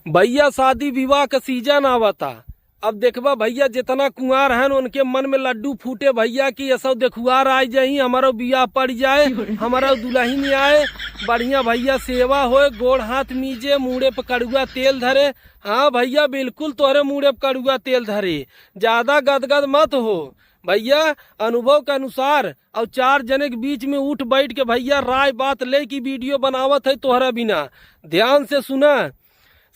भैया शादी विवाह का सीजन आवता। अब देखबा भैया जितना कुंवार हैं उनके मन में लड्डू फूटे भैया की ऐसा देखुआर आ जाही, हमारा बियाह पड़ जाए, हमारा दुल्हन आए, बढ़िया भैया सेवा होए, गोड़ हाथ मीजे, मुड़े पे कड़ुआ तेल धरे। हाँ भैया बिल्कुल तोहरे मुड़े पे कड़ुआ तेल धरे, ज्यादा गदगद मत हो भैया। अनुभव के अनुसार और चार जने के बीच में उठ बैठ के भैया राय बात ले की वीडियो बनावत है तोहरा बिना। ध्यान से सुना,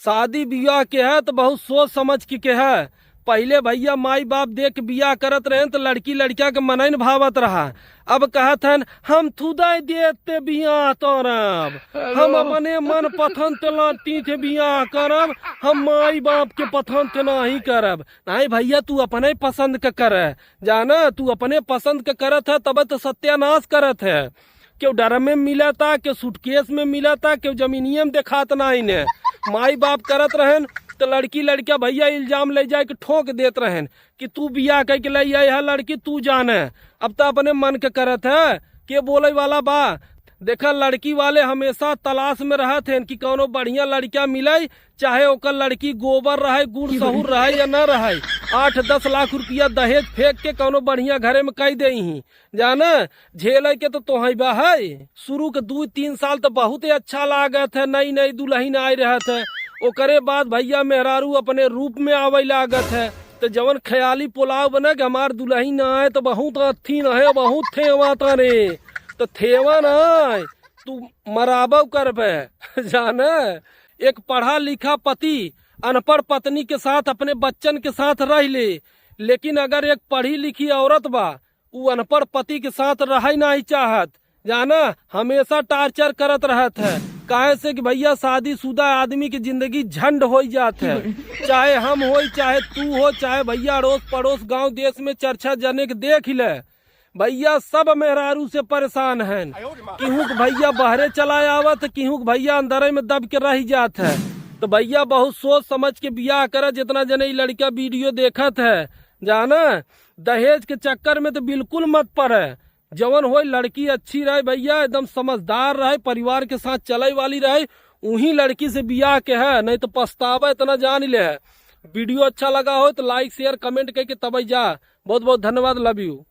शादी ब्याह के है तो बहुत सोच समझ के है। पहले भैया माई बाप देख के बियाह करत रहे तो लड़की लड़किया के मनैन भावत रहा। अब कहत हन हम खुदा देते बियाह करब, हम अपने मन पसंद लाटी थे बियाह करब, हम माई बाप के पसंद नहीं करब। नहीं भैया तू अपने पसंद के कर, जाना तू अपने पसंद के करत है तब तो सत्यानाश करत है। क्यों डर में मिला था, क्यों सूटकेस में मिला था, क्यों जमीनियम देखात नहीं ने। माई बाप करत रहन तो लड़की लड़किया भैया इल्जाम ले जाए कि ठोक देत रहन कि तू बियाह कह के ले आई है लड़की तू जाने। अब तो अपने मन के करत है के बोले वाला बा। देखा लड़की वाले हमेशा तलाश में रहत हैं कि कौनो बढ़िया लड़किया मिले, चाहे ओकर लड़की गोबर रहे, गुड़ सहूर रहे या न रहे। 8-10 लाख रुपया दहेज फेंक के कौनो बढ़िया घरे में कह दे ही, जाना झेल के तो तोहबा है। शुरू के 2-3 साल तो बहुत ही अच्छा लागत है, नई नई दुल्हन आए रहत है। ओकरे बाद भैया मेहरारू अपने रूप में आवे लागत है, तो जवन ख्याली पुलाव बना कि हमार दुल्हन आए तो बहुत अच्छी रहे, बहुत थेवा तारे तो थेवा न तू मराबव करबे। जाना एक पढ़ा लिखा पति अनपढ़ पत्नी के साथ अपने बच्चन के साथ रह ले, लेकिन अगर एक पढ़ी लिखी औरत बा वो अनपढ़ पति के साथ रह नहीं चाहत, जाना हमेशा टार्चर करत रहत है। काहे से कि भैया शादीशुदा आदमी की जिंदगी झंड हो जात है, चाहे हम हो चाहे तू हो, चाहे भैया अड़ोस पड़ोस गांव देश में चर्चा जने के देख ले भैया सब मेहरारू से परेशान हैं। केहू के भैया बहरे चला आवत, केहू के भैया अंदर में दब के रह जात है। तो भैया बहुत सोच समझ के बियाह कर। जितना जने लड़का वीडियो देखत है जाना दहेज के चक्कर में तो बिल्कुल मत पड़े। जवन हो लड़की अच्छी रहे भैया, एकदम समझदार रहे, परिवार के साथ चले वाली रहे, उही लड़की से बियाह के है, नहीं तो पछतावा इतना जान ले है। वीडियो अच्छा लगा हो तो लाइक शेयर कमेंट करके तब जा। बहुत बहुत धन्यवाद, लव यू।